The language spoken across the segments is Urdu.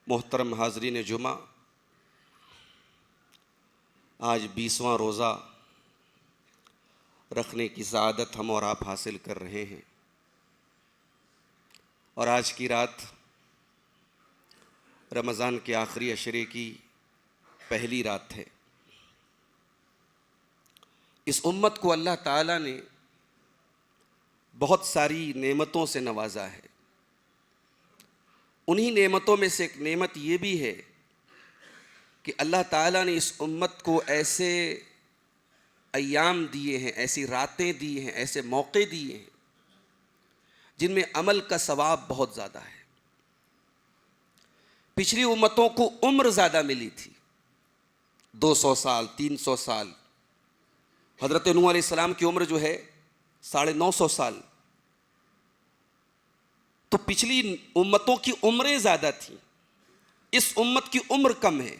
محترم حاضرین جمعہ، آج 20واں روزہ رکھنے کی سعادت ہم اور آپ حاصل کر رہے ہیں، اور آج کی رات رمضان کے آخری عشرے کی پہلی رات ہے۔ اس امت کو اللہ تعالیٰ نے بہت ساری نعمتوں سے نوازا ہے۔ انہی نعمتوں میں سے ایک نعمت یہ بھی ہے کہ اللہ تعالیٰ نے اس امت کو ایسے ایام دیے ہیں، ایسی راتیں دی ہیں، ایسے موقع دیے ہیں جن میں عمل کا ثواب بہت زیادہ ہے۔ پچھلی امتوں کو عمر زیادہ ملی تھی، 200 سال 300 سال۔ حضرت نوح علیہ السلام کی عمر جو ہے 950 سال، تو پچھلی امتوں کی عمریں زیادہ تھیں۔ اس امت کی عمر کم ہے۔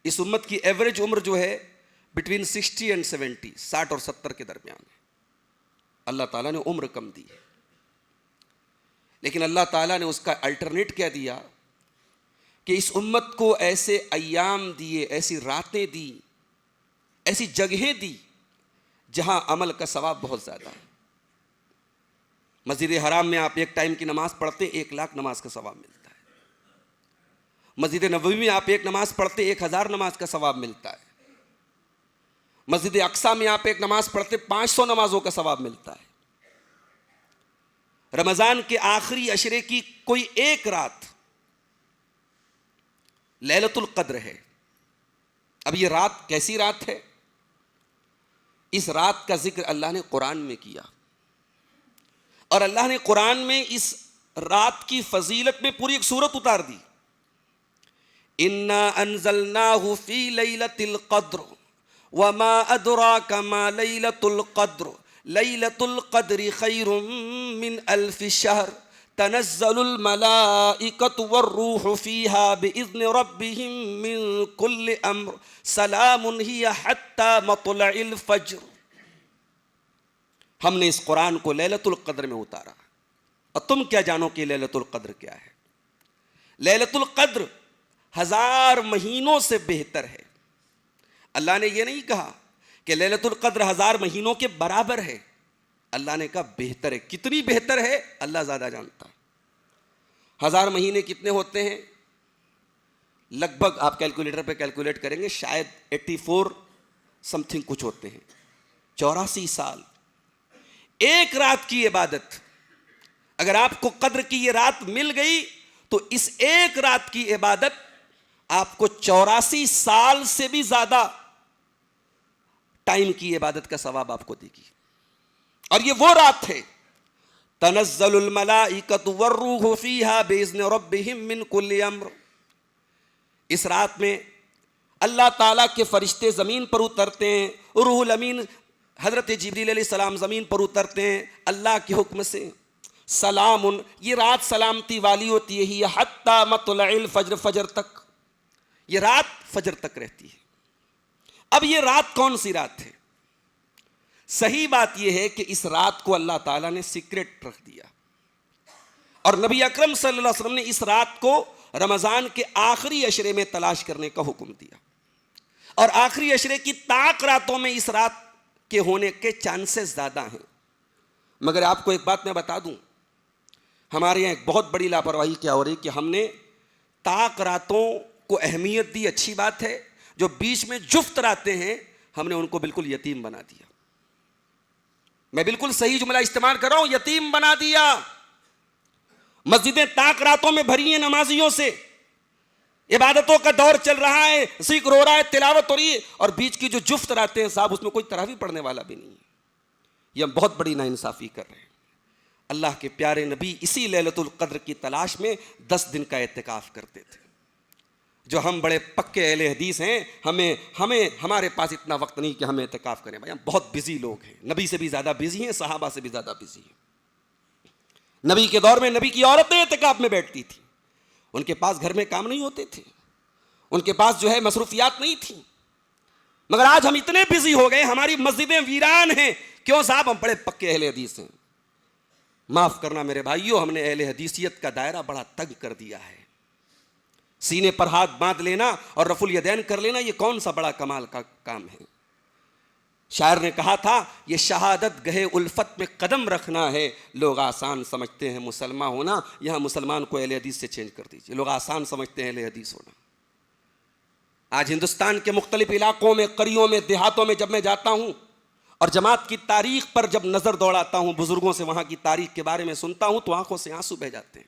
اس امت کی ایوریج عمر جو ہے بٹوین 60 and 70، 60 اور 70 کے درمیان ہے۔ اللہ تعالیٰ نے عمر کم دی ہے، لیکن اللہ تعالیٰ نے اس کا الٹرنیٹ کیا دیا کہ اس امت کو ایسے ایام دیے، ایسی راتیں دی، ایسی جگہیں دی جہاں عمل کا ثواب بہت زیادہ ہے۔ مسجد حرام میں آپ ایک ٹائم کی نماز پڑھتے 1 لاکھ نماز کا ثواب ملتا ہے۔ مسجد نبوی میں آپ ایک نماز پڑھتے 1000 نماز کا ثواب ملتا ہے۔ مسجد اقصیٰ میں آپ ایک نماز پڑھتے 500 نمازوں کا ثواب ملتا ہے۔ رمضان کے آخری عشرے کی کوئی ایک رات لیلۃ القدر ہے۔ اب یہ رات کیسی رات ہے؟ اس رات کا ذکر اللہ نے قرآن میں کیا، اور اللہ نے قرآن میں اس رات کی فضیلت میں پوری ایک سورت اتار دی۔ اِنَّا أَنزَلْنَاهُ فِي لَيْلَةِ الْقَدْرِ وَمَا أَدْرَاكَ مَا لَيْلَةُ الْقَدْرِ لَيْلَةُ الْقَدْرِ خَيْرٌ مِّنْ أَلْفِ شَهْرٍ تَنَزَّلُ الْمَلَائِكَةُ وَالرُّوحُ فِيهَا بِإِذْنِ رَبِّهِم مِّن كُلِّ أَمْرٍ سَلَامٌ هِيَ حَتَّى مَطْلَعِ الْفَجْرِ۔ ہم نے اس قرآن کو لیلۃ القدر میں اتارا، اور تم کیا جانو کہ لیلۃ القدر کیا ہے؟ لیلۃ القدر 1000 مہینوں سے بہتر ہے۔ اللہ نے یہ نہیں کہا کہ لیلۃ القدر 1000 مہینوں کے برابر ہے، اللہ نے کہا بہتر ہے۔ کتنی بہتر ہے اللہ زیادہ جانتا ہے۔ 1000 مہینے کتنے ہوتے ہیں؟ لگ بھگ آپ کیلکولیٹر پہ کیلکولیٹ کریں گے، شاید 84 سم تھنگ کچھ ہوتے ہیں، 84 سال۔ ایک رات کی عبادت، اگر آپ کو قدر کی یہ رات مل گئی تو اس ایک رات کی عبادت آپ کو 84 سال سے بھی زیادہ ٹائم کی عبادت کا ثواب آپ کو دے گی۔ اور یہ وہ رات ہے تنزل الملائکۃ والروح فیہا بإذن ربہم من کل امر۔ اس رات میں اللہ تعالیٰ کے فرشتے زمین پر اترتے ہیں، روح الامین حضرت جبریل علیہ السلام زمین پر اترتے ہیں اللہ کے حکم سے۔ سلام، یہ رات سلامتی والی ہوتی ہے، ہی حتی مطلع الفجر، فجر تک، یہ رات فجر تک رہتی ہے۔ اب یہ رات کون سی رات ہے؟ صحیح بات یہ ہے کہ اس رات کو اللہ تعالیٰ نے سیکرٹ رکھ دیا، اور نبی اکرم صلی اللہ علیہ وسلم نے اس رات کو رمضان کے آخری عشرے میں تلاش کرنے کا حکم دیا، اور آخری عشرے کی طاق راتوں میں اس رات کے ہونے کے چانسز زیادہ ہیں۔ مگر آپ کو ایک بات میں بتا دوں، ہمارے یہاں ایک بہت بڑی لاپرواہی کیا ہو رہی کہ ہم نے طاق راتوں کو اہمیت دی، اچھی بات ہے۔ جو بیچ میں جفت راتیں ہیں ہم نے ان کو بالکل یتیم بنا دیا۔ میں بالکل صحیح جملہ استعمال کر رہا ہوں، یتیم بنا دیا۔ مسجدیں طاق راتوں میں بھری ہیں نمازیوں سے، عبادتوں کا دور چل رہا ہے، ذکر ہو رہا ہے، تلاوت ہو رہی ہے، اور بیچ کی جو جفت راتیں ہیں صاحب اس میں کوئی تراویح پڑھنے والا بھی نہیں ہے۔ یہ ہم بہت بڑی ناانصافی کر رہے ہیں۔ اللہ کے پیارے نبی اسی لیلۃ القدر کی تلاش میں 10 دن کا اعتکاف کرتے تھے۔ جو ہم بڑے پکے اہل حدیث ہیں، ہمارے پاس اتنا وقت نہیں کہ ہم اعتکاف کریں۔ بھائی ہم بہت بزی لوگ ہیں، نبی سے بھی زیادہ بزی ہیں، صحابہ سے بھی زیادہ بزی ہیں۔ نبی کے دور میں نبی کی عورتیں اعتکاف میں بیٹھتی تھیں، ان کے پاس گھر میں کام نہیں ہوتے تھے، ان کے پاس جو ہے مصروفیات نہیں تھیں۔ مگر آج ہم اتنے بزی ہو گئے، ہماری مسجدیں ویران ہیں۔ کیوں صاحب؟ ہم بڑے پکے اہل حدیث ہیں۔ معاف کرنا میرے بھائیوں، ہم نے اہل حدیثیت کا دائرہ بڑا تنگ کر دیا ہے۔ سینے پر ہاتھ باندھ لینا اور رفع الیدین کر لینا یہ کون سا بڑا کمال کا کام ہے؟ شاعر نے کہا تھا یہ شہادت گہے الفت میں قدم رکھنا ہے، لوگ آسان سمجھتے ہیں مسلمان ہونا، یہاں مسلمان کو اہل حدیث سے چینج کر دیجئے، لوگ آسان سمجھتے ہیں اہل حدیث ہونا۔ آج ہندوستان کے مختلف علاقوں میں، قریوں میں، دیہاتوں میں جب میں جاتا ہوں اور جماعت کی تاریخ پر جب نظر دوڑاتا ہوں، بزرگوں سے وہاں کی تاریخ کے بارے میں سنتا ہوں تو آنکھوں سے آنسو بہہ جاتے ہیں۔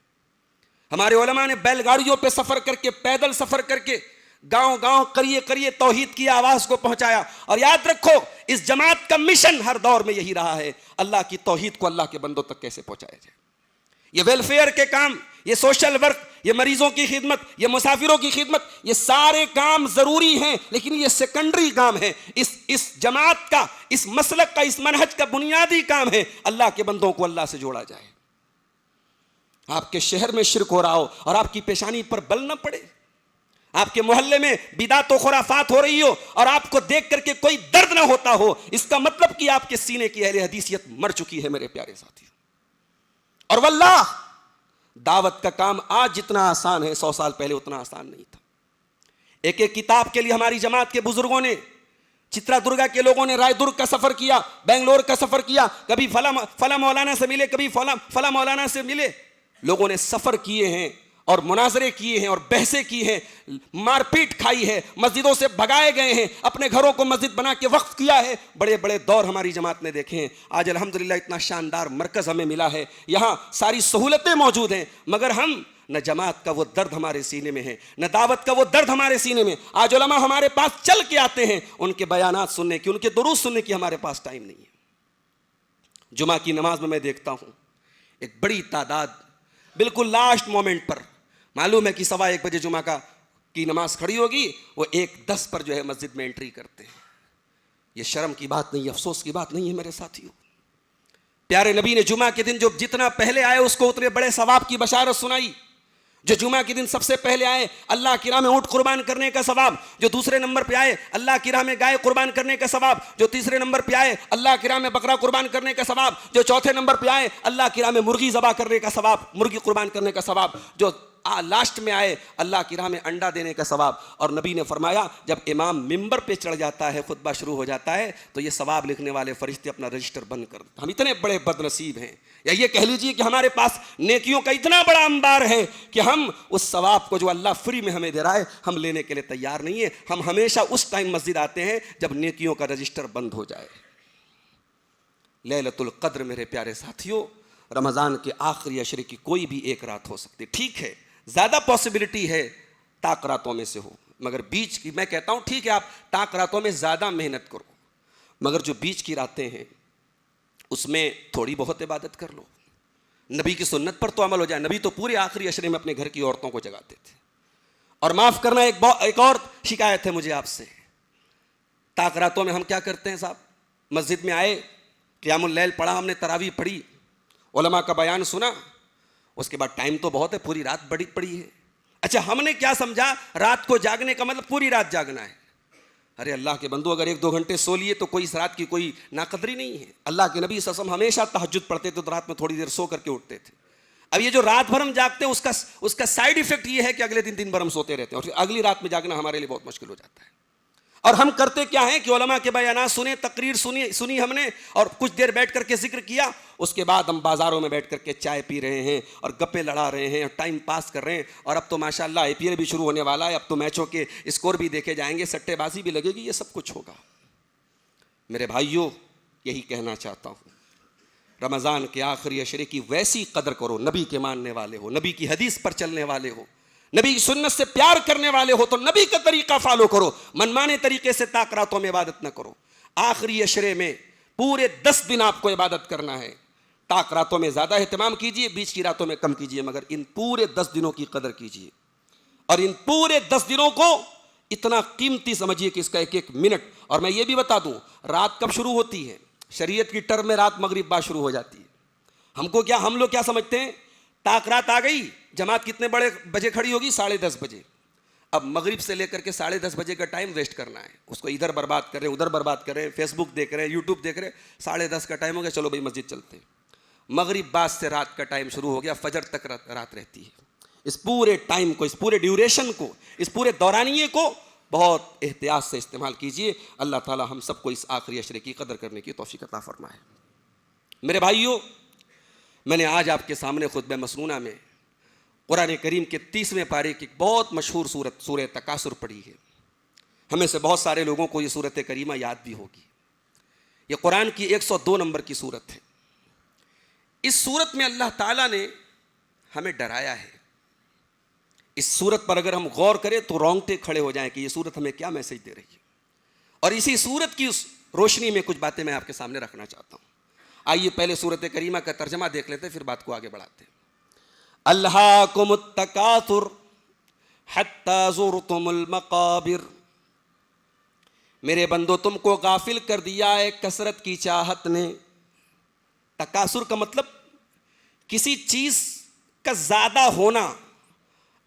ہمارے علماء نے بیل گاڑیوں پہ سفر کر کے، پیدل سفر کر کے، گاؤں گاؤں، قریے قریے توحید کی آواز کو پہنچایا۔ اور یاد رکھو اس جماعت کا مشن ہر دور میں یہی رہا ہے، اللہ کی توحید کو اللہ کے بندوں تک کیسے پہنچایا جائے۔ یہ ویلفیئر کے کام، یہ سوشل ورک، یہ مریضوں کی خدمت، یہ مسافروں کی خدمت، یہ سارے کام ضروری ہیں، لیکن یہ سیکنڈری کام ہے۔ اس جماعت کا، اس مسلک کا، اس منہج کا بنیادی کام ہے اللہ کے بندوں کو اللہ سے جوڑا جائے۔ آپ کے شہر میں شرک ہو رہا ہو اور آپ کی پیشانی پر بل نہ پڑے، آپ کے محلے میں بدعت و خرافات ہو رہی ہو اور آپ کو دیکھ کر کے کوئی درد نہ ہوتا ہو، اس کا مطلب کہ آپ کے سینے کی اہل حدیثیت مر چکی ہے میرے پیارے ساتھی۔ اور واللہ دعوت کا کام آج جتنا آسان ہے 100 سال پہلے اتنا آسان نہیں تھا۔ ایک ایک کتاب کے لیے ہماری جماعت کے بزرگوں نے، چترا درگا کے لوگوں نے رائے درگ کا سفر کیا، بنگلور کا سفر کیا، کبھی فلاں مولانا سے ملے، کبھی فلاں مولانا سے ملے، لوگوں نے سفر کیے ہیں اور مناظرے کیے ہیں اور بحثیں کی ہیں، مار پیٹ کھائی ہے، مسجدوں سے بھگائے گئے ہیں، اپنے گھروں کو مسجد بنا کے وقف کیا ہے، بڑے بڑے دور ہماری جماعت نے دیکھے ہیں۔ آج الحمدللہ اتنا شاندار مرکز ہمیں ملا ہے، یہاں ساری سہولتیں موجود ہیں، مگر ہم نہ جماعت کا وہ درد ہمارے سینے میں ہے، نہ دعوت کا وہ درد ہمارے سینے میں۔ آج علماء ہمارے پاس چل کے آتے ہیں، ان کے بیانات سننے کی، ان کے دروس سننے کی ہمارے پاس ٹائم نہیں ہے۔ جمعہ کی نماز میں دیکھتا ہوں ایک بڑی تعداد بالکل لاسٹ مومنٹ پر، معلوم ہے کہ 1:15 بجے جمعہ کی نماز کھڑی ہوگی، وہ 1:10 پر جو ہے مسجد میں انٹری کرتے ہیں۔ یہ شرم کی بات نہیں، افسوس کی بات نہیں ہے میرے ساتھیوں۔ پیارے نبی نے جمعہ کے دن جو جتنا پہلے آئے اس کو اتنے بڑے ثواب کی بشارت سنائی۔ جو جمعہ کے دن سب سے پہلے آئے اللہ کی راہ میں اونٹ قربان کرنے کا ثواب، جو دوسرے نمبر پہ آئے اللہ کی راہ میں گائے قربان کرنے کا ثواب، جو تیسرے نمبر پہ آئے اللہ کی راہ میں بکرا قربان کرنے کا ثواب، جو چوتھے نمبر پہ آئے اللہ کی راہ میں مرغی ذبح کرنے کا ثواب، مرغی قربان کرنے کا ثواب، جو لاسٹ میں آئے اللہ کی راہ میں انڈا دینے کا ثواب۔ اور نبی نے فرمایا جب امام ممبر پہ چڑھ جاتا ہے، خطبہ شروع ہو جاتا ہے، تو یہ ثواب لکھنے والے فرشتے اپنا رجسٹر بند کر دیتے۔ ہم اتنے بڑے بد نصیب ہیں، یا یہ کہہ لیجیے کہ ہمارے پاس نیکیوں کا اتنا بڑا انبار ہے کہ ہم اس ثواب کو جو اللہ فری میں ہمیں دے رہا ہے ہم لینے کے لیے تیار نہیں ہیں۔ ہم ہمیشہ اس ٹائم مسجد آتے ہیں جب نیکیوں کا رجسٹر بند ہو جائے۔ لیلۃ القدر میرے پیارے ساتھیوں، رمضان کے آخری عشرے کی کوئی بھی ایک رات ہو سکتی، ٹھیک ہے زیادہ پاسبلٹی ہے طاق راتوں میں سے ہو، مگر بیچ کی، میں کہتا ہوں ٹھیک ہے آپ طاق راتوں میں زیادہ محنت کرو، مگر جو بیچ کی راتیں ہیں اس میں تھوڑی بہت عبادت کر لو، نبی کی سنت پر تو عمل ہو جائے۔ نبی تو پورے آخری عشرے میں اپنے گھر کی عورتوں کو جگاتے تھے۔ اور معاف کرنا ایک اور شکایت ہے مجھے آپ سے، طاق راتوں میں ہم کیا کرتے ہیں صاحب، مسجد میں آئے، قیام اللیل پڑھا، ہم نے تراویح پڑھی، علماء کا بیان سنا، اس کے بعد ٹائم تو بہت ہے، پوری رات بڑی پڑی ہے۔ اچھا ہم نے کیا سمجھا رات کو جاگنے کا مطلب پوری رات جاگنا ہے۔ ارے اللہ کے بندو، اگر 1-2 گھنٹے سو لیے تو کوئی اس رات کی کوئی ناقدری نہیں ہے۔ اللہ کے نبی صلی اللہ علیہ وسلم ہمیشہ تہجد پڑھتے تھے تو رات میں تھوڑی دیر سو کر کے اٹھتے تھے۔ اب یہ جو رات بھر ہم جاگتے ہیں اس کا سائیڈ ایفیکٹ یہ ہے کہ اگلے دن بھر ہم سوتے رہتے ہیں اور پھر اگلی رات میں جاگنا ہمارے لیے بہت مشکل ہو جاتا ہے۔ اور ہم کرتے کیا ہیں کہ علماء کے بیانات سنے، تقریر سنی ہم نے اور کچھ دیر بیٹھ کر کے ذکر کیا، اس کے بعد ہم بازاروں میں بیٹھ کر کے چائے پی رہے ہیں اور گپے لڑا رہے ہیں اور ٹائم پاس کر رہے ہیں۔ اور اب تو ماشاءاللہ IPL بھی شروع ہونے والا ہے، اب تو میچوں کے اسکور بھی دیکھے جائیں گے، سٹے بازی بھی لگے گی، یہ سب کچھ ہوگا۔ میرے بھائیوں یہی کہنا چاہتا ہوں، رمضان کے آخری عشرے کی ویسی قدر کرو، نبی کے ماننے والے ہو، نبی کی حدیث پر چلنے والے ہو، نبی کی سنت سے پیار کرنے والے ہو تو نبی کا طریقہ فالو کرو، منمانے طریقے سے طاق راتوں میں عبادت نہ کرو۔ آخری عشرے میں پورے 10 دن آپ کو عبادت کرنا ہے، طاق راتوں میں زیادہ اہتمام کیجئے، بیچ کی راتوں میں کم کیجئے، مگر ان پورے 10 دنوں کی قدر کیجئے اور ان پورے 10 دنوں کو اتنا قیمتی سمجھیے کہ اس کا ایک ایک منٹ۔ اور میں یہ بھی بتا دوں رات کب شروع ہوتی ہے، شریعت کی ٹرم میں رات مغرب بعد شروع ہو جاتی ہے۔ ہم لوگ کیا سمجھتے ہیں، طاق رات آ گئی، جماعت کتنے بجے کھڑی ہوگی، 10:30 بجے۔ اب مغرب سے لے کر کے 10:30 بجے کا ٹائم ویسٹ کرنا ہے، اس کو ادھر برباد کر رہے ہیں، ادھر برباد کر رہے ہیں، فیس بک دیکھ رہے ہیں، یوٹیوب دیکھ رہے ہیں، 10:30 کا ٹائم ہو گیا، چلو بھائی مسجد چلتے ہیں۔ مغرب بعد سے رات کا ٹائم شروع ہو گیا، فجر تک رات رہتی ہے۔ اس پورے ٹائم کو، اس پورے ڈیوریشن کو، اس پورے دورانیے کو بہت احتیاط سے استعمال کیجئے. اللہ تعالی ہم سب کو اس آخری عشرے کی قدر کرنے کی توفیق عطا فرمائے. میرے بھائیوں، میں نے آج آپ کے سامنے خطبہ مسنونہ میں قرآن کریم کے 30ویں پارے کی بہت مشہور سورت سورہ تکاثر پڑھی ہے. ہمیں سے بہت سارے لوگوں کو یہ سورت کریمہ یاد بھی ہوگی. یہ قرآن کی 102 نمبر کی سورت ہے. اس سورت میں اللہ تعالیٰ نے ہمیں ڈرایا ہے. اس سورت پر اگر ہم غور کریں تو رونگٹے کھڑے ہو جائیں کہ یہ سورت ہمیں کیا میسج دے رہی ہے. اور اسی سورت کی اس روشنی میں کچھ باتیں میں آپ کے سامنے رکھنا چاہتا ہوں. آئیے پہلے سورت کریمہ کا ترجمہ دیکھ لیتے ہیں، پھر بات کو آگے بڑھاتے ہیں. الہاکم التکاثر حتی زرتم المقابر. میرے بندو، تم کو غافل کر دیا ہے کثرت کی چاہت نے. تکاثر کا مطلب کسی چیز کا زیادہ ہونا.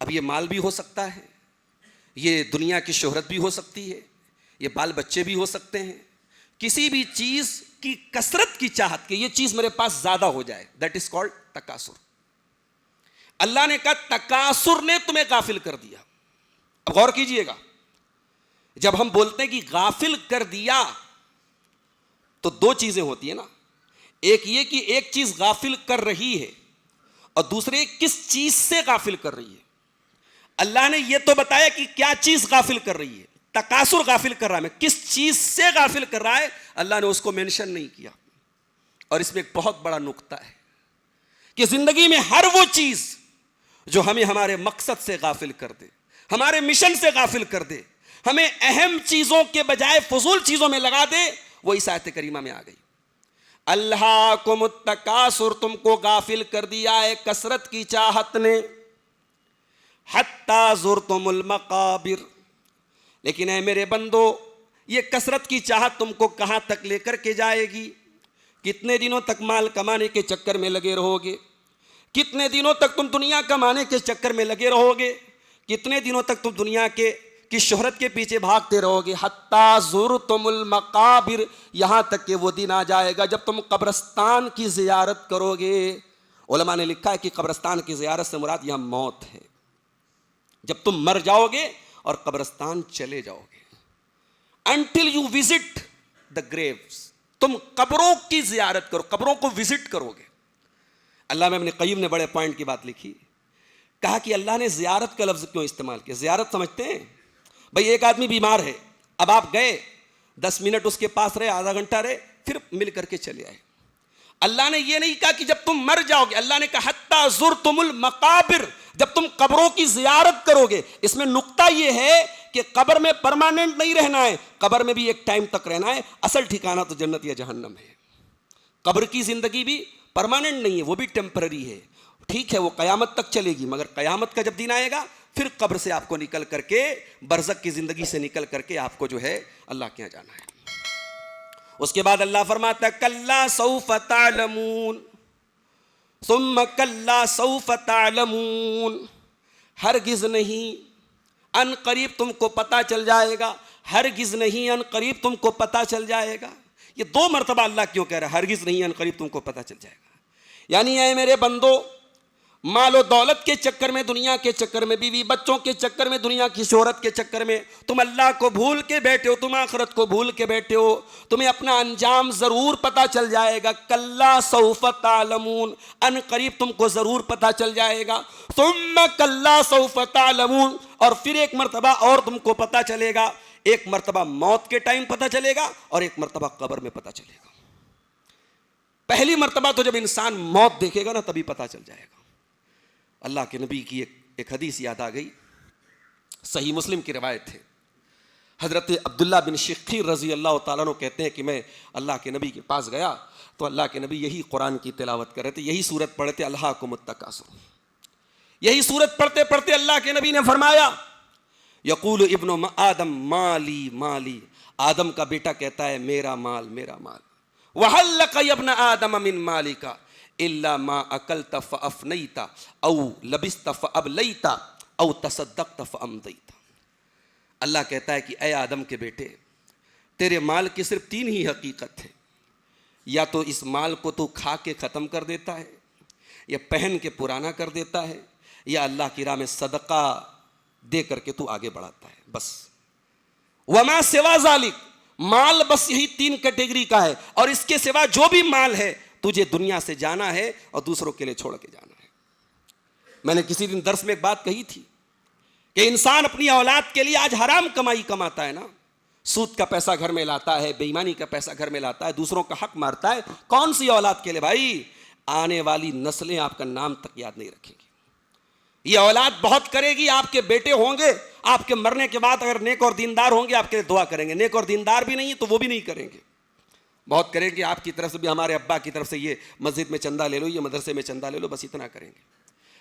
اب یہ مال بھی ہو سکتا ہے، یہ دنیا کی شہرت بھی ہو سکتی ہے، یہ بال بچے بھی ہو سکتے ہیں. کسی بھی چیز کی کثرت کی چاہت کہ یہ چیز میرے پاس زیادہ ہو جائے، دیٹ از کالڈ تکاثر. اللہ نے کہا تکاثر نے تمہیں غافل کر دیا. اب غور کیجئے گا، جب ہم بولتے ہیں کہ غافل کر دیا تو دو چیزیں ہوتی ہیں نا. ایک یہ کہ ایک چیز غافل کر رہی ہے، اور دوسرے کس چیز سے غافل کر رہی ہے. اللہ نے یہ تو بتایا کہ کیا چیز غافل کر رہی ہے. تکاثر غافل کر رہا ہے، میں کس چیز سے غافل کر رہا ہے اللہ نے اس کو مینشن نہیں کیا. اور اس میں ایک بہت بڑا نقطہ ہے کہ زندگی میں ہر وہ چیز جو ہمیں ہمارے مقصد سے غافل کر دے، ہمارے مشن سے غافل کر دے، ہمیں اہم چیزوں کے بجائے فضول چیزوں میں لگا دے، وہ اس آیت کریمہ میں آ گئی. الہاکم التکاثر، تم کو غافل کر دیا ہے کثرت کی چاہت نے. حتی زرتم المقابر. لیکن اے میرے بندو، یہ کثرت کی چاہت تم کو کہاں تک لے کر کے جائے گی؟ کتنے دنوں تک مال کمانے کے چکر میں لگے رہو گے؟ کتنے دنوں تک تم دنیا کمانے کے چکر میں لگے رہو گے؟ کتنے دنوں تک تم دنیا کی شہرت کے پیچھے بھاگتے رہو گے؟ حتی زرتم المقابر، یہاں تک کہ وہ دن آ جائے گا جب تم قبرستان کی زیارت کرو گے. علماء نے لکھا ہے کہ قبرستان کی زیارت سے مراد یہاں موت ہے. جب تم مر جاؤ گے اور قبرستان چلے جاؤ گے. until you visit the graves، تم قبروں کی زیارت کرو، قبروں کو وزٹ کرو گے. علامہ ابن قیم نے بڑے پوائنٹ کی بات لکھی. کہا کہ اللہ نے زیارت کا لفظ کیوں استعمال کیا؟ زیارت سمجھتے ہیں بھئی ایک آدمی بیمار ہے، اب آپ گئے 10 منٹ اس کے پاس رہے، آدھا گھنٹہ رہے، پھر مل کر کے چلے آئے. اللہ نے یہ نہیں کہا کہ جب تم مر جاؤ گے، اللہ نے کہا حتی زرتم المقابر، جب تم قبروں کی زیارت کرو گے. اس میں نقطہ یہ ہے کہ قبر میں پرماننٹ نہیں رہنا ہے، قبر میں بھی ایک ٹائم تک رہنا ہے. اصل ٹھکانہ تو جنت یا جہنم ہے. قبر کی زندگی بھی پرماننٹ نہیں ہے، وہ بھی ٹیمپرری ہے. ٹھیک ہے وہ قیامت تک چلے گی، مگر قیامت کا جب دن آئے گا پھر قبر سے آپ کو نکل کر کے، برزخ کی زندگی سے نکل کر کے آپ کو جو ہے اللہ کے یہاں جانا ہے. اس کے بعد اللہ فرماتا ہے کلا سوف تعلمون ثم کلا سوف تعلمون. ہرگز نہیں، ان قریب تم کو پتہ چل جائے گا. ہرگز نہیں، ان قریب تم کو پتہ چل جائے گا. یہ 2 مرتبہ اللہ کیوں کہہ رہا ہے ہرگز نہیں، ان قریب تم کو پتہ چل جائے گا؟ یعنی اے میرے بندو، مال و دولت کے چکر میں، دنیا کے چکر میں، بیوی بچوں کے چکر میں، دنیا کی شہرت کے چکر میں تم اللہ کو بھول کے بیٹھے ہو، تم آخرت کو بھول کے بیٹھے ہو. تمہیں اپنا انجام ضرور پتہ چل جائے گا. کلا سوف تعلمون، ان قریب تم کو ضرور پتہ چل جائے گا. ثم کلا سوف تعلمون، اور پھر ایک مرتبہ اور تم کو پتہ چلے گا. ایک مرتبہ موت کے ٹائم پتہ چلے گا اور ایک مرتبہ قبر میں پتہ چلے گا. پہلی مرتبہ تو جب انسان موت دیکھے گا نا تبھی پتہ چل جائے گا. اللہ کے نبی کی ایک حدیث یاد آ گئی، صحیح مسلم کی روایت ہے. حضرت عبداللہ بن شخیر رضی اللہ تعالیٰ عنہ کہتے ہیں کہ میں اللہ کے نبی کے پاس گیا تو اللہ کے نبی یہی قرآن کی تلاوت کر رہے تھے، یہی سورت پڑھے تھے، الہاکم التکاثر. یہی سورت پڑھتے پڑھتے اللہ کے نبی نے فرمایا یقول ابن آدم مالی مالی، آدم کا بیٹا کہتا ہے میرا مال میرا مال. وَهَلْ لَكَ يَا ابْنَ آدَمَ مِن مَالِكَ إِلَّا مَا أَكَلْتَ فَأَفْنَيْتَ أَوْ لَبِسْتَ فَأَبْلَيْتَ أَوْ تَصَدَّقْتَ فَأَمْضَيْتَ. اللہ کہتا ہے کہ اے آدم کے بیٹے، تیرے مال کی صرف 3 ہی حقیقت ہے. یا تو اس مال کو تو کھا کے ختم کر دیتا ہے، یا پہن کے پرانا کر دیتا ہے، یا اللہ کی راہ میں صدقہ دے کر کے تو آگے بڑھاتا ہے بس. وما سوا ذالک، مال بس یہی 3 کیٹیگری کا ہے، اور اس کے سوا جو بھی مال ہے تجھے دنیا سے جانا ہے اور دوسروں کے لیے چھوڑ کے جانا ہے. میں نے کسی دن درس میں ایک بات کہی تھی کہ انسان اپنی اولاد کے لیے آج حرام کمائی کماتا ہے نا، سود کا پیسہ گھر میں لاتا ہے، بے ایمانی کا پیسہ گھر میں لاتا ہے، دوسروں کا حق مارتا ہے. کون سی اولاد کے لیے بھائی؟ آنے والی نسلیں آپ کا نام تک یاد نہیں رکھیں گی. یہ اولاد بہت کرے گی، آپ کے بیٹے ہوں گے، آپ کے مرنے کے بعد اگر نیک اور دیندار ہوں گے آپ کے لیے دعا کریں گے، نیک اور دیندار بھی نہیں ہے تو وہ بھی نہیں کریں گے. بہت کریں گے آپ کی طرف سے بھی، ہمارے ابا کی طرف سے یہ مسجد میں چندہ لے لو، یہ مدرسے میں چندہ لے لو، بس اتنا کریں گے.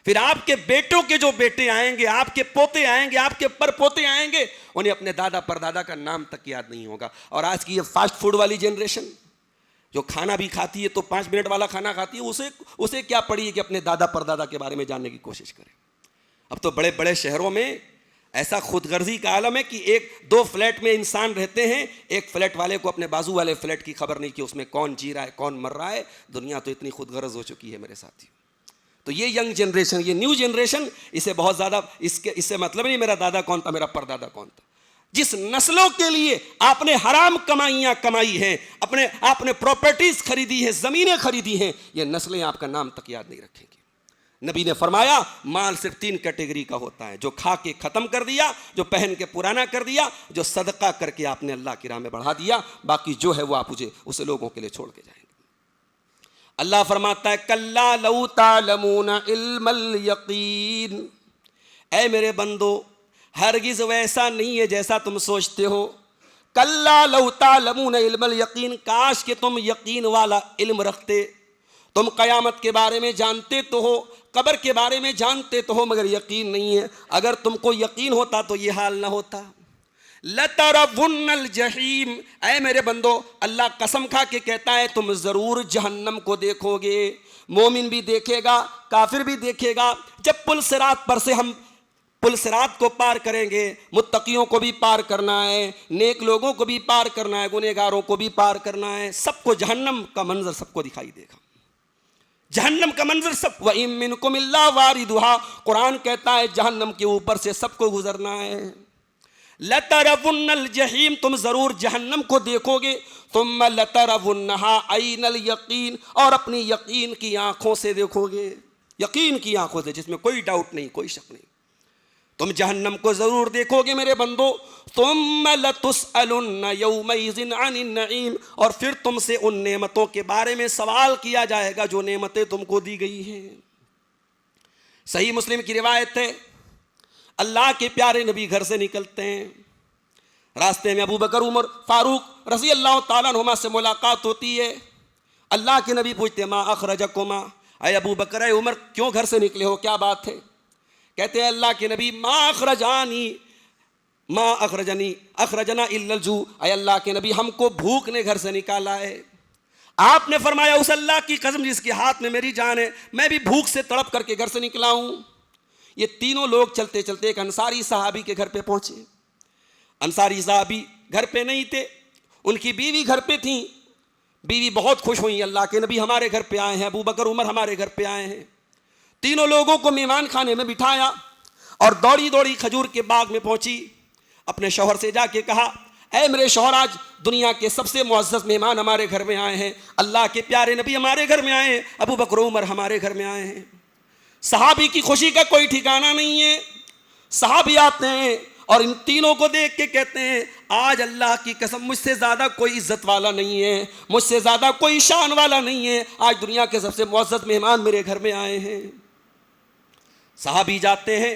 پھر آپ کے بیٹوں کے جو بیٹے آئیں گے، آپ کے پوتے آئیں گے، آپ کے پر پوتے آئیں گے، انہیں اپنے دادا پردادا کا نام تک یاد نہیں ہوگا. اور آج کی یہ فاسٹ فوڈ والی جنریشن جو کھانا بھی کھاتی ہے تو 5 منٹ والا کھانا کھاتی ہے، اسے کیا پڑی ہے کہ اپنے دادا پردادا کے بارے میں جاننے کی کوشش کرے. اب تو بڑے بڑے شہروں میں ایسا خود غرضی کا عالم ہے کہ 1-2 فلیٹ میں انسان رہتے ہیں، ایک فلیٹ والے کو اپنے بازو والے فلیٹ کی خبر نہیں کہ اس میں کون جی رہا ہے کون مر رہا ہے. دنیا تو اتنی خود غرض ہو چکی ہے میرے ساتھی. تو یہ ینگ جنریشن، یہ نیو جنریشن، اسے بہت زیادہ اس سے مطلب نہیں میرا دادا کون تھا، میرا پردادا کون تھا. جس نسلوں کے لیے آپ نے حرام کمائیاں کمائی ہیں، آپ نے پراپرٹیز خریدی ہیں، زمینیں خریدی ہیں، یہ نسلیں آپ کا نام تک یاد نہیں رکھیں گی. نبی نے فرمایا مال صرف 3 کیٹیگری کا ہوتا ہے: جو کھا کے ختم کر دیا، جو پہن کے پرانا کر دیا، جو صدقہ کر کے آپ نے اللہ کی راہ میں بڑھا دیا. باقی جو ہے وہ آپ اسے لوگوں کے لیے چھوڑ کے جائیں گے. اللہ فرماتا ہے کلا لو تعلمون علم الیقین، اے میرے بندو ہرگز ویسا نہیں ہے جیسا تم سوچتے ہو. کلا لو تعلمون علم الیقین، کاش کہ تم یقین والا علم رکھتے. تم قیامت کے بارے میں جانتے تو ہو، قبر کے بارے میں جانتے تو ہو، مگر یقین نہیں ہے. اگر تم کو یقین ہوتا تو یہ حال نہ ہوتا. لَتَرَوُنَّ الْجَحِيمَ، اے میرے بندو اللہ قسم کھا کے کہتا ہے تم ضرور جہنم کو دیکھو گے. مومن بھی دیکھے گا، کافر بھی دیکھے گا. جب پل صراط پر سے ہم پل صراط کو پار کریں گے، متقیوں کو بھی پار کرنا ہے، نیک لوگوں کو بھی پار کرنا ہے، گنہگاروں کو بھی پار کرنا ہے. سب کو جہنم کا منظر سب کو دکھائی دے گا. جہنم کا منظر سب. وَإِن مِّنكُمْ إِلَّا وَارِدُهَا، قرآن کہتا ہے جہنم کے اوپر سے سب کو گزرنا ہے. لَتَرَوُنَّ الْجَحِيمَ، تم ضرور جہنم کو دیکھو گے. ثُمَّ لَتَرَوُنَّهَا عَيْنَ الْيَقِينَ، اور اپنی یقین کی آنکھوں سے دیکھو گے. یقین کی آنکھوں سے، جس میں کوئی ڈاؤٹ نہیں، کوئی شک نہیں. تم جہنم کو ضرور دیکھو گے میرے بندو. ثُمَّ لَتُسْأَلُنَّ يَوْمَئِذٍ عَنِ النَّعِيمِ، اور پھر تم سے ان نعمتوں کے بارے میں سوال کیا جائے گا جو نعمتیں تم کو دی گئی ہیں. صحیح مسلم کی روایت ہے، اللہ کے پیارے نبی گھر سے نکلتے ہیں، راستے میں ابو بکر عمر فاروق رضی اللہ تعالیٰ عنہما سے ملاقات ہوتی ہے. اللہ کے نبی پوچھتے ما اخرجکما، اے ابو بکر اے عمر کیوں گھر سے نکلے ہو، کیا بات ہے؟ کہتے ہیں اللہ کے نبی ما اخرجنی اخرجنا الا الجوع، اے اللہ کے نبی ہم کو بھوک نے گھر سے نکالا ہے. آپ نے فرمایا اس اللہ کی قسم جس کے ہاتھ میں میری جان ہے، میں بھی بھوک سے تڑپ کر کے گھر سے نکلا ہوں. یہ تینوں لوگ چلتے چلتے ایک انصاری صحابی کے گھر پہ پہنچے. انصاری صحابی گھر پہ نہیں تھے، ان کی بیوی گھر پہ تھیں. بیوی بہت خوش ہوئی، اللہ کے نبی ہمارے گھر پہ آئے ہیں، ابو بکر عمر ہمارے گھر پہ آئے ہیں. تینوں لوگوں کو مہمان خانے میں بٹھایا اور دوڑی دوڑی کھجور کے باغ میں پہنچی. اپنے شوہر سے جا کے کہا اے میرے شوہر آج دنیا کے سب سے معزز مہمان ہمارے گھر میں آئے ہیں، اللہ کے پیارے نبی ہمارے گھر میں آئے ہیں، ابو بکر عمر ہمارے گھر میں آئے ہیں. صحابی کی خوشی کا کوئی ٹھکانہ نہیں ہے. صحابی آتے ہیں اور ان تینوں کو دیکھ کے کہتے ہیں آج اللہ کی قسم مجھ سے زیادہ کوئی عزت والا نہیں ہے، مجھ سے زیادہ کوئی شان والا نہیں ہے، آج دنیا کے سب سے معزز مہمان میرے گھر میں آئے ہیں. صحابی جاتے ہیں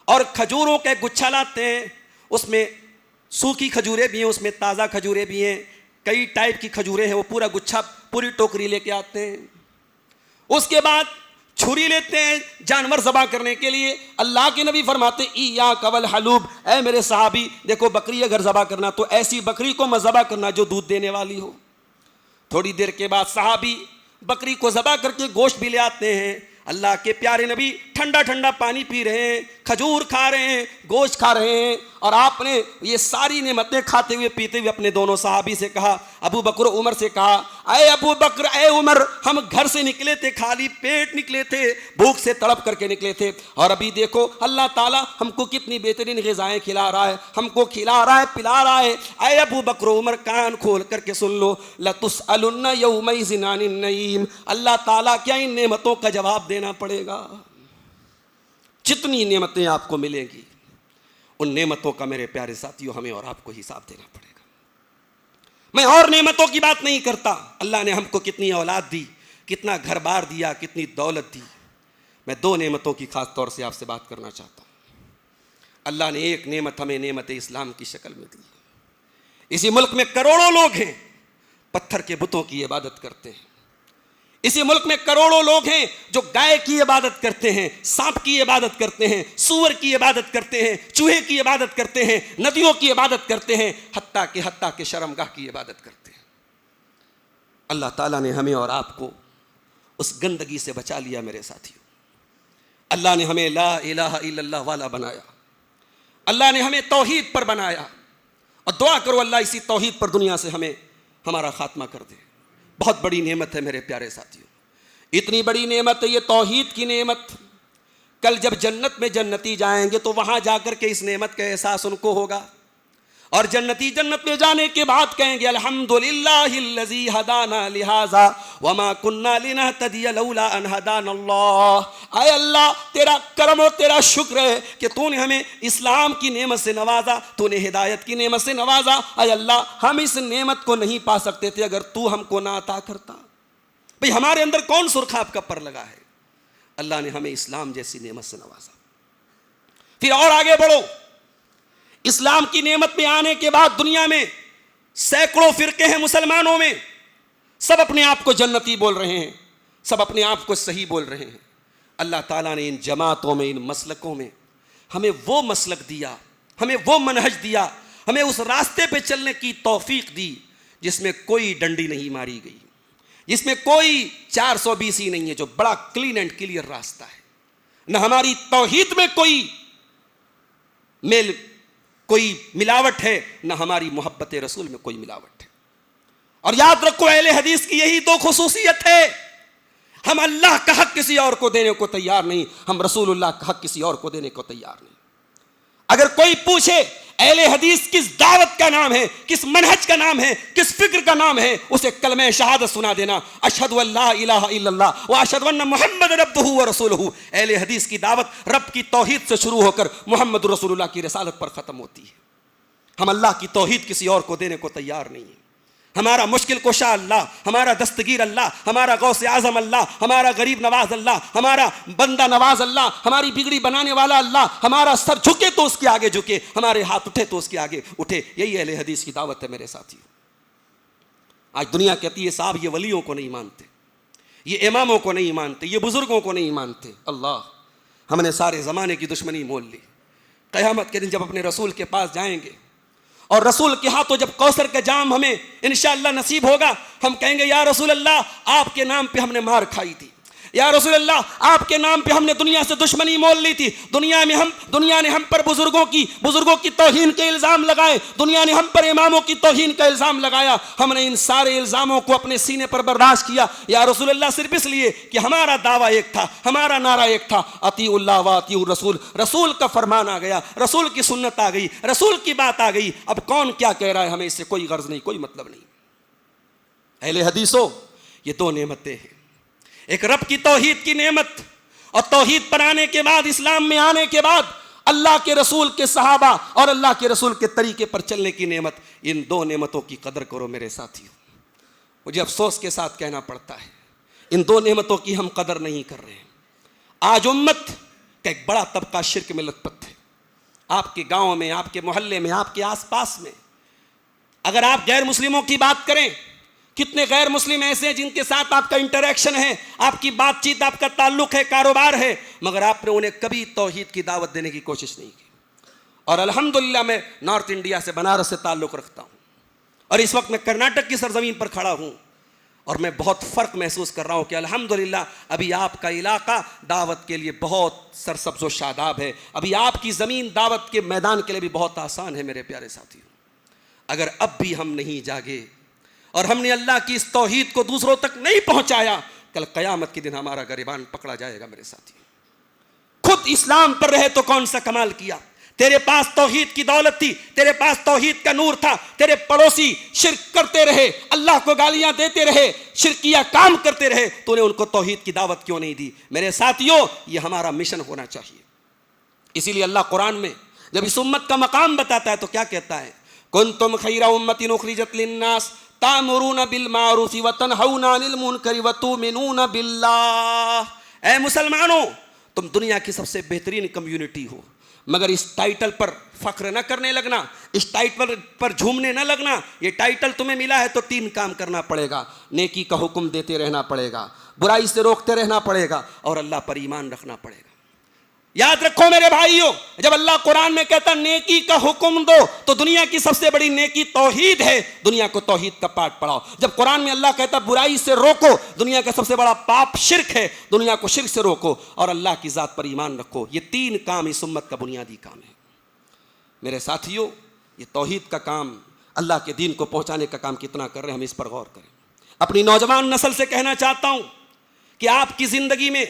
اور کھجوروں کے گچھا لاتے ہیں. اس میں سوکھی کھجوریں بھی ہیں، اس میں تازہ کھجوریں بھی ہیں، کئی ٹائپ کی کھجوریں ہیں. وہ پورا گچھا پوری ٹوکری لے کے آتے ہیں. اس کے بعد چھری لیتے ہیں جانور ذبح کرنے کے لیے. اللہ کے نبی فرماتے ایاک والحلوب، اے میرے صحابی دیکھو بکری اگر ذبح کرنا تو ایسی بکری کو مت ذبح کرنا جو دودھ دینے والی ہو. تھوڑی دیر کے بعد صحابی بکری کو ذبح کر کے گوشت بھی لے آتے ہیں. اللہ کے پیارے نبی ٹھنڈا ٹھنڈا پانی پی رہے ہیں، کھجور کھا رہے ہیں، گوشت کھا رہے ہیں، اور آپ نے یہ ساری نعمتیں کھاتے ہوئے پیتے ہوئے اپنے دونوں صحابی سے کہا، ابو بکر و عمر سے کہا، اے ابو بکر اے عمر، ہم گھر سے نکلے تھے، خالی پیٹ نکلے تھے، بھوک سے تڑپ کر کے نکلے تھے، اور ابھی دیکھو اللہ تعالیٰ ہم کو کتنی بہترین غذائیں کھلا رہا ہے، ہم کو کھلا رہا ہے، پلا رہا ہے۔ اے ابو بکر و عمر، کان کھول کر کے سن لو، لَتُسْأَلُنَّ يَوْمَئِذٍ عَنِ النَّعِيمِ، اللہ تعالیٰ کیا ان نعمتوں کا جواب دینا پڑے گا؟ جتنی نعمتیں آپ کو ملیں گی ان نعمتوں کا میرے پیارے ساتھیوں ہمیں اور آپ کو حساب دینا پڑے گا۔ میں اور نعمتوں کی بات نہیں کرتا، اللہ نے ہم کو کتنی اولاد دی، کتنا گھر بار دیا، کتنی دولت دی۔ میں دو نعمتوں کی خاص طور سے آپ سے بات کرنا چاہتا ہوں۔ اللہ نے ایک نعمت ہمیں نعمت اسلام کی شکل میں دی۔ اسی ملک میں کروڑوں لوگ ہیں پتھر کے بتوں کی عبادت کرتے ہیں، اسی ملک میں کروڑوں لوگ ہیں جو گائے کی عبادت کرتے ہیں، سانپ کی عبادت کرتے ہیں، سور کی عبادت کرتے ہیں، چوہے کی عبادت کرتے ہیں، ندیوں کی عبادت کرتے ہیں، حتیٰ کہ شرمگاہ کی عبادت کرتے ہیں۔ اللہ تعالیٰ نے ہمیں اور آپ کو اس گندگی سے بچا لیا میرے ساتھیوں۔ اللہ نے ہمیں لا الہ الا اللہ والا بنایا، اللہ نے ہمیں توحید پر بنایا، اور دعا کرو اللہ اسی توحید پر دنیا سے ہمارا خاتمہ کر دے۔ بہت بڑی نعمت ہے میرے پیارے ساتھیوں، اتنی بڑی نعمت ہے یہ توحید کی نعمت۔ کل جب جنت میں جنتی جائیں گے تو وہاں جا کر کے اس نعمت کا احساس ان کو ہوگا، اور جنتی جنت میں جانے کے بعد کہیں گے الحمدللہ الذی ہدانا لہذا وما کننا لنہتدی لولا ان ہدانا اللہ۔ اے اللہ تیرا کرم اور تیرا شکر ہے کہ تو نے ہمیں اسلام کی نعمت سے نوازا، تو نے ہدایت کی نعمت سے نوازا۔ اے اللہ ہم اس نعمت کو نہیں پا سکتے تھے اگر تو ہم کو نہ عطا کرتا۔ بھئی ہمارے اندر کون سرخاب کا پر لگا ہے؟ اللہ نے ہمیں اسلام جیسی نعمت سے نوازا۔ پھر اور آگے بڑھو، اسلام کی نعمت میں آنے کے بعد دنیا میں سینکڑوں فرقے ہیں مسلمانوں میں، سب اپنے آپ کو جنتی بول رہے ہیں، سب اپنے آپ کو صحیح بول رہے ہیں۔ اللہ تعالیٰ نے ان جماعتوں میں، ان مسلکوں میں ہمیں وہ مسلک دیا، ہمیں وہ منہج دیا، ہمیں اس راستے پہ چلنے کی توفیق دی جس میں کوئی ڈنڈی نہیں ماری گئی، جس میں کوئی 420 ہی نہیں ہے، جو بڑا کلین اینڈ کلیئر راستہ ہے۔ نہ ہماری توحید میں کوئی ملاوٹ ہے، نہ ہماری محبت رسول میں کوئی ملاوٹ ہے۔ اور یاد رکھو اہل حدیث کی یہی دو خصوصیت ہے، ہم اللہ کا حق کسی اور کو دینے کو تیار نہیں، ہم رسول اللہ کا حق کسی اور کو دینے کو تیار نہیں۔ اگر کوئی پوچھے اہل حدیث کس دعوت کا نام ہے، کس منہج کا نام ہے، کس فکر کا نام ہے، اسے کلمہ شہادت سنا دینا، اشہد ان لا الہ الا اللہ واشہد ان محمد عبدہ ورسولہ۔ اہل حدیث کی دعوت رب کی توحید سے شروع ہو کر محمد رسول اللہ کی رسالت پر ختم ہوتی ہے۔ ہم اللہ کی توحید کسی اور کو دینے کو تیار نہیں ہیں۔ ہمارا مشکل کشا اللہ، ہمارا دستگیر اللہ، ہمارا غوث اعظم اللہ، ہمارا غریب نواز اللہ، ہمارا بندہ نواز اللہ، ہماری بگڑی بنانے والا اللہ، ہمارا سر جھکے تو اس کے آگے جھکے، ہمارے ہاتھ اٹھے تو اس کے آگے اٹھے۔ یہی اہل حدیث کی دعوت ہے میرے ساتھیوں۔ آج دنیا کہتی ہے صاحب یہ ولیوں کو نہیں مانتے، یہ اماموں کو نہیں مانتے، یہ بزرگوں کو نہیں مانتے۔ اللہ، ہم نے سارے زمانے کی دشمنی مول لی۔ قیامت کے دن جب اپنے رسول کے پاس جائیں گے اور رسول کے ہاتھوں جب کوثر کا جام ہمیں انشاءاللہ نصیب ہوگا، ہم کہیں گے یا رسول اللہ آپ کے نام پہ ہم نے مار کھائی تھی، یا رسول اللہ آپ کے نام پہ ہم نے دنیا سے دشمنی مول لی تھی، دنیا نے ہم پر بزرگوں کی توہین کے الزام لگائے، دنیا نے ہم پر اماموں کی توہین کا الزام لگایا، ہم نے ان سارے الزاموں کو اپنے سینے پر برداشت کیا یا رسول اللہ صرف اس لیے کہ ہمارا دعویٰ ایک تھا، ہمارا نعرہ ایک تھا، اطیعوا اللہ واطیعوا الرسول۔ رسول کا فرمان آ گیا، رسول کی سنت آ گئی، رسول کی بات آ گئی، اب کون کیا کہہ رہا ہے ہمیں اس سے کوئی غرض نہیں، کوئی مطلب نہیں۔ اہل حدیثوں، یہ دو نعمتیں ہیں، ایک رب کی توحید کی نعمت، اور توحید پر آنے کے بعد، اسلام میں آنے کے بعد اللہ کے رسول کے صحابہ اور اللہ کے رسول کے طریقے پر چلنے کی نعمت۔ ان دو نعمتوں کی قدر کرو میرے ساتھیوں۔ مجھے افسوس کے ساتھ کہنا پڑتا ہے ان دو نعمتوں کی ہم قدر نہیں کر رہے ہیں۔ آج امت کا ایک بڑا طبقہ شرک میں لت پت ہے۔ آپ کے گاؤں میں، آپ کے محلے میں، آپ کے آس پاس میں اگر آپ غیر مسلموں کی بات کریں، کتنے غیر مسلم ایسے ہیں جن کے ساتھ آپ کا انٹریکشن ہے، آپ کی بات چیت، آپ کا تعلق ہے، کاروبار ہے، مگر آپ نے انہیں کبھی توحید کی دعوت دینے کی کوشش نہیں کی۔ اور الحمدللہ میں نارتھ انڈیا سے، بنارس سے تعلق رکھتا ہوں، اور اس وقت میں کرناٹک کی سرزمین پر کھڑا ہوں، اور میں بہت فرق محسوس کر رہا ہوں کہ الحمدللہ ابھی آپ کا علاقہ دعوت کے لیے بہت سرسبز و شاداب ہے. ابھی آپ کی زمین دعوت کے میدان کے لیے بھی بہت آسان ہے میرے پیارے ساتھیوں. اگر اب بھی ہم نہیں جاگے اور ہم نے اللہ کی اس توحید کو دوسروں تک نہیں پہنچایا, کل قیامت کے دن ہمارا گریبان پکڑا جائے گا میرے ساتھی. خود اسلام پر رہے تو کون سا کمال کیا. تیرے پاس توحید کی دولت تھی, تیرے پاس توحید کا نور تھا, تیرے پڑوسی شرک کرتے رہے, اللہ کو گالیاں دیتے رہے, شرکیہ کام کرتے رہے, تو نے ان کو توحید کی دعوت کیوں نہیں دی؟ میرے ساتھیوں, یہ ہمارا مشن ہونا چاہیے. اسی لیے اللہ قرآن میں جب اس امت کا مقام بتاتا ہے تو کیا کہتا ہے؟ کنتم خیر امۃ اخرجت للناس تأمرون بالمعروف وتنہون عن المنکر وتؤمنون باللہ. اے مسلمانوں, تم دنیا کی سب سے بہترین کمیونٹی ہو, مگر اس ٹائٹل پر فخر نہ کرنے لگنا, اس ٹائٹل پر جھومنے نہ لگنا. یہ ٹائٹل تمہیں ملا ہے تو 3 کام کرنا پڑے گا. نیکی کا حکم دیتے رہنا پڑے گا, برائی سے روکتے رہنا پڑے گا, اور اللہ پر ایمان رکھنا پڑے گا. یاد رکھو میرے بھائیوں, جب اللہ قرآن میں کہتا نیکی کا حکم دو تو دنیا کی سب سے بڑی نیکی توحید ہے. دنیا کو توحید کا پاٹ پڑھاؤ. جب قرآن میں اللہ کہتا برائی سے روکو, دنیا کا سب سے بڑا پاپ شرک ہے, دنیا کو شرک سے روکو اور اللہ کی ذات پر ایمان رکھو. یہ 3 کام اس امت کا بنیادی کام ہے. میرے ساتھیوں, یہ توحید کا کام, اللہ کے دین کو پہنچانے کا کام کتنا کر رہے ہیں, ہم اس پر غور کریں. اپنی نوجوان نسل سے کہنا چاہتا ہوں کہ آپ کی زندگی میں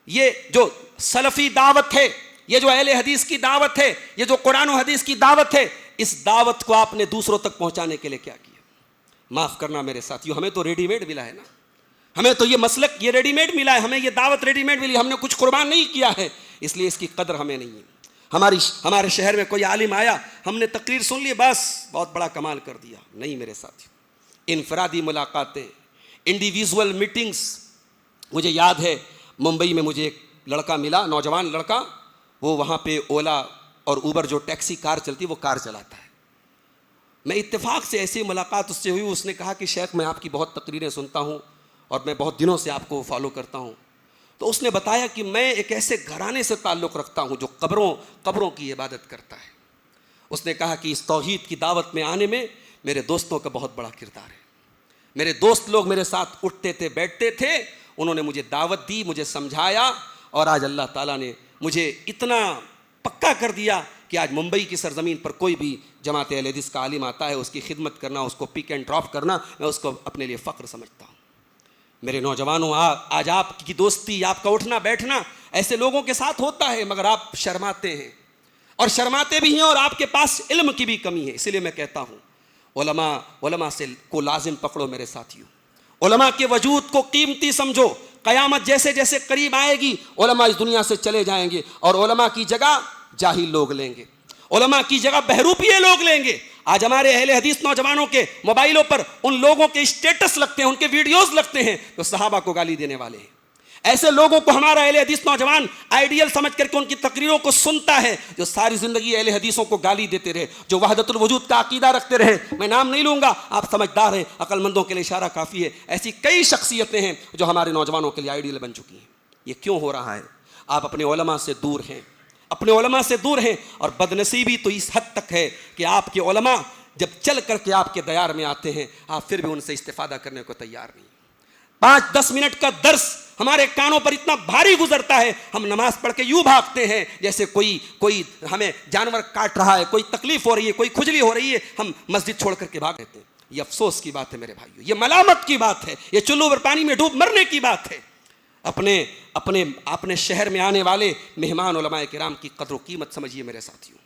یہ جو سلفی دعوت ہے, یہ جو اہل حدیث کی دعوت ہے, یہ جو قرآن و حدیث کی دعوت ہے, اس دعوت کو آپ نے دوسروں تک پہنچانے کے لیے کیا کیا؟ معاف کرنا میرے ساتھیوں, ہمیں تو ریڈی میڈ ملا ہے نا, ہمیں تو یہ مسلک یہ ریڈی میڈ ملا ہے, ہمیں یہ دعوت ریڈی میڈ ملی, ہم نے کچھ قربان نہیں کیا ہے, اس لیے اس کی قدر ہمیں نہیں ہے. ہمارے شہر میں کوئی عالم آیا, ہم نے تقریر سن لی, بس بہت بڑا کمال کر دیا. نہیں میرے ساتھیوں, انفرادی ملاقاتیں, انڈیویژول میٹنگز. مجھے یاد ہے ممبئی میں مجھے ایک لڑکا ملا, نوجوان لڑکا, وہ وہاں پہ اولا اور اوبر جو ٹیکسی کار چلتی وہ کار چلاتا ہے. میں اتفاق سے ایسی ملاقات اس سے ہوئی, اس نے کہا کہ شیخ میں آپ کی بہت تقریریں سنتا ہوں اور میں بہت دنوں سے آپ کو فالو کرتا ہوں. تو اس نے بتایا کہ میں ایک ایسے گھرانے سے تعلق رکھتا ہوں جو قبروں کی عبادت کرتا ہے. اس نے کہا کہ اس توحید کی دعوت میں آنے میں میرے دوستوں کا بہت بڑا کردار ہے. میرے دوست لوگ میرے ساتھ اٹھتے تھے, بیٹھتے تھے, انہوں نے مجھے دعوت دی, مجھے سمجھایا, اور آج اللہ تعالیٰ نے مجھے اتنا پکا کر دیا کہ آج ممبئی کی سرزمین پر کوئی بھی جماعت اہل حدیث کا عالم آتا ہے, اس کی خدمت کرنا, اس کو پک اینڈ ڈراپ کرنا, میں اس کو اپنے لیے فخر سمجھتا ہوں. میرے نوجوانوں, آج آپ کی دوستی, آپ کا اٹھنا بیٹھنا ایسے لوگوں کے ساتھ ہوتا ہے, مگر آپ شرماتے ہیں, اور شرماتے بھی ہیں, اور آپ کے پاس علم کی بھی کمی ہے. اسی لیے میں کہتا ہوں علماء سے کو لازم پکڑو میرے ساتھیوں, علماء کے وجود کو قیمتی سمجھو. قیامت جیسے جیسے قریب آئے گی علماء اس دنیا سے چلے جائیں گے, اور علماء کی جگہ جاہل لوگ لیں گے, علماء کی جگہ بہروپیے لوگ لیں گے. آج ہمارے اہل حدیث نوجوانوں کے موبائلوں پر ان لوگوں کے اسٹیٹس لگتے ہیں, ان کے ویڈیوز لگتے ہیں جو صحابہ کو گالی دینے والے ہیں. ایسے لوگوں کو ہمارا اہل حدیث نوجوان آئیڈیل سمجھ کر کے ان کی تقریروں کو سنتا ہے, جو ساری زندگی اہل حدیثوں کو گالی دیتے رہے, جو وحدت الوجود کا عقیدہ رکھتے رہے. میں نام نہیں لوں گا, آپ سمجھدار ہیں, عقل مندوں کے لیے اشارہ کافی ہے. ایسی کئی شخصیتیں ہیں جو ہمارے نوجوانوں کے لیے آئیڈیل بن چکی ہیں. یہ کیوں ہو رہا ہے؟ آپ اپنے علماء سے دور ہیں, اپنے علماء سے دور ہیں, اور بدنصیبی تو اس حد تک ہے کہ آپ کے علماء جب چل کر کے آپ کے دیار میں آتے ہیں, آپ پھر بھی ان سے استفادہ کرنے کو تیار نہیں. 5-10 منٹ کا درس ہمارے کانوں پر اتنا بھاری گزرتا ہے, ہم نماز پڑھ کے یوں بھاگتے ہیں جیسے کوئی ہمیں جانور کاٹ رہا ہے, کوئی تکلیف ہو رہی ہے, کوئی کھجلی ہو رہی ہے, ہم مسجد چھوڑ کر کے بھاگ رہتے ہیں. یہ افسوس کی بات ہے میرے بھائیوں, یہ ملامت کی بات ہے, یہ چلو پر پانی میں ڈوب مرنے کی بات ہے. اپنے شہر میں آنے والے مہمان علماء کرام کی قدر و قیمت سمجھیے میرے ساتھیوں.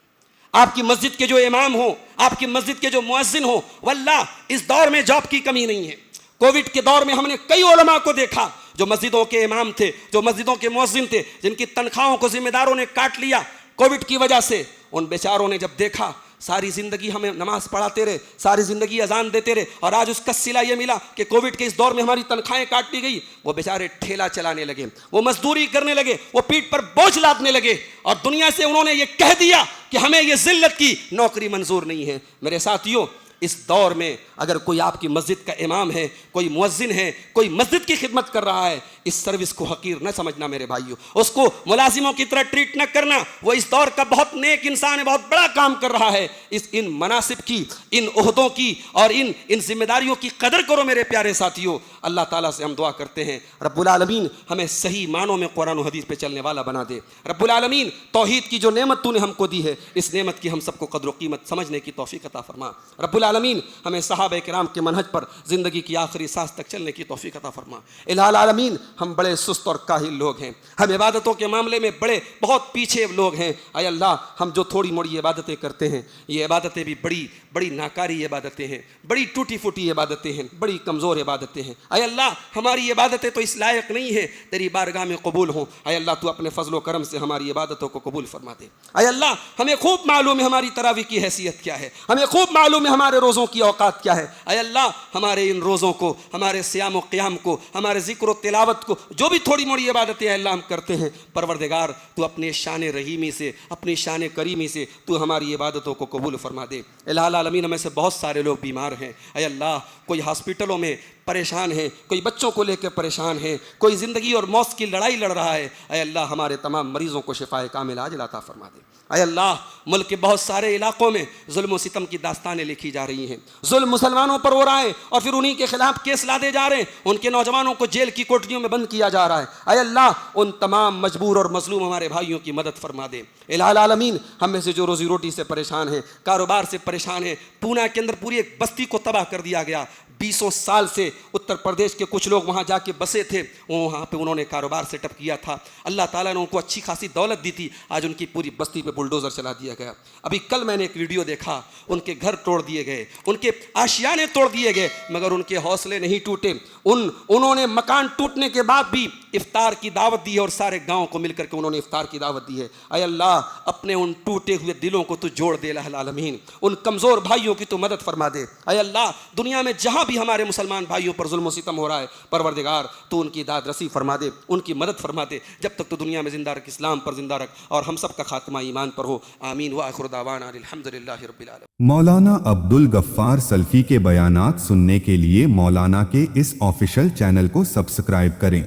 آپ کی مسجد کے جو امام ہوں, آپ کی مسجد کے جو مؤذن ہوں, واللہ اس دور میں جاب کی کمی نہیں ہے. کووڈ کے دور میں ہم نے کئی علماء کو دیکھا جو مسجدوں کے امام تھے, جو مسجدوں کے مؤذن تھے, جن کی تنخواہوں کو ذمہ داروں نے کاٹ لیا کووڈ کی وجہ سے. ان بیچاروں نے جب دیکھا ساری زندگی ہمیں نماز پڑھاتے رہے, ساری زندگی اذان دیتے رہے, اور آج اس کا صلہ یہ ملا کہ کووڈ کے اس دور میں ہماری تنخواہیں کاٹ دی گئی. وہ بیچارے ٹھیلا چلانے لگے, وہ مزدوری کرنے لگے, وہ پیٹھ پر بوجھ لادنے لگے, اور دنیا سے انہوں نے یہ کہہ دیا کہ ہمیں یہ ذلت کی نوکری منظور نہیں ہے. میرے ساتھیوں, اس دور میں اگر کوئی آپ کی مسجد کا امام ہے, کوئی مؤذن ہے, کوئی مسجد کی خدمت کر رہا ہے, اس سروس کو حقیر نہ سمجھنا میرے بھائیو, اس کو ملازموں کی طرح ٹریٹ نہ کرنا. وہ اس دور کا بہت نیک انسان ہے, بہت بڑا کام کر رہا ہے. ان مناصب کی, ان عہدوں کی اور ان ذمہ داریوں کی قدر کرو میرے پیارے ساتھیوں. اللہ تعالیٰ سے ہم دعا کرتے ہیں رب العالمین ہمیں صحیح معنوں میں قرآن و حدیث پہ چلنے والا بنا دے. رب العالمین توحید کی جو نعمت تو نے ہم کو دی ہے, اس نعمت کی ہم سب کو قدر و قیمت سمجھنے کی توفیق عطا فرما. رب العالمین ہمیں صحابہ کرام کے منہج پر زندگی کی آخری سانس تک چلنے کی توفیق عطا فرما. الہ العالمین ہم بڑے سست اور کاہل لوگ ہیں, ہم عبادتوں کے معاملے میں بہت پیچھے لوگ ہیں. اے اللہ ہم جو تھوڑی موڑی عبادتیں کرتے ہیں, یہ عبادتیں بھی بڑی ناکاری عبادتیں ہیں, بڑی ٹوٹی پھوٹی عبادتیں ہیں, بڑی کمزور عبادتیں ہیں. اے اللہ ہماری عبادتیں تو اس لائق نہیں ہے تیری بارگاہ میں قبول ہوں. اے اللہ تو اپنے فضل و کرم سے ہماری عبادتوں کو قبول فرما دے. اے اللہ ہمیں خوب معلوم ہے ہماری تراویح کی حیثیت کیا ہے, ہمیں خوب معلوم ہے ہمارے روزوں کی اوقات کیا ہے. اے اللہ ہمارے ان روزوں کو, ہمارے صیام و قیام کو, ہمارے ذکر و تلاوت کو, جو بھی تھوڑی موڑی عبادتیں اللہ ہم کرتے ہیں, پروردگار تو اپنے شان رحیمی سے, اپنی شان کریمی سے تو ہماری عبادتوں کو قبول فرما دے. الہ العالمین ہمیں سے بہت سارے لوگ بیمار ہیں. اے اللہ کوئی ہاسپٹلوں میں پریشان ہے, کوئی بچوں کو لے کے پریشان ہے, کوئی زندگی اور موت کی لڑائی لڑ رہا ہے. اے اللہ ہمارے تمام مریضوں کو شفائے کامل عاجل عطا فرما دے. اے اللہ ملک کے بہت سارے علاقوں میں ظلم و ستم کی داستانیں لکھی جا رہی ہیں, ظلم مسلمانوں پر ہو رہا ہے اور پھر انہی کے خلاف کیس لادے جا رہے ہیں, ان کے نوجوانوں کو جیل کی کوٹریوں میں بند کیا جا رہا ہے. اے اللہ ان تمام مجبور اور مظلوم ہمارے بھائیوں کی مدد فرما دے. الہ العالمین ہم میں سے جو روزی روٹی سے پریشان ہیں, کاروبار سے پریشان ہیں, پونا کے اندر پوری ایک بستی کو تباہ کر دیا گیا. 20 سال سے اتر پردیش کے کچھ لوگ وہاں جا کے بسے تھے, وہاں پہ انہوں نے کاروبار سیٹ اپ کیا تھا. اللہ تعالیٰ نے ان کو اچھی خاصی دولت دی تھی, آج ان کی پوری بستی پہ بلڈوزر چلا دیا گیا. ابھی کل میں نے ایک ویڈیو دیکھا, ان کے گھر توڑ دیے گئے, ان کے آشیانے توڑ دیے گئے, مگر ان کے حوصلے نہیں ٹوٹے. انہوں نے مکان ٹوٹنے کے بعد بھی افطار کی دعوت دی ہے اور سارے گاؤں کو مل کر کے انہوں نے افطار کی دعوت دی ہے. اے اللہ اپنے ان ٹوٹے ہوئے دلوں کو تو جوڑ دے الہ العالمین, ان کمزور بھائیوں کی تو مدد فرما دے. اے اللہ دنیا میں جہاں بھی ہمارے مسلمان بھائیوں پر ظلم و ستم ہو رہا ہے, پروردگار تو ان کی داد رسی فرما دے, ان کی مدد فرما دے. جب تک تو دنیا میں زندہ رکھ, اسلام پر زندہ رکھ, اور ہم سب کا خاتمہ ایمان پر ہو. آمین. وآخر دعوانا الحمدللہ رب العالمین. مولانا عبد الغفار سلفی کے بیانات سننے کے لیے مولانا کے اس آفیشل چینل کو سبسکرائب کریں.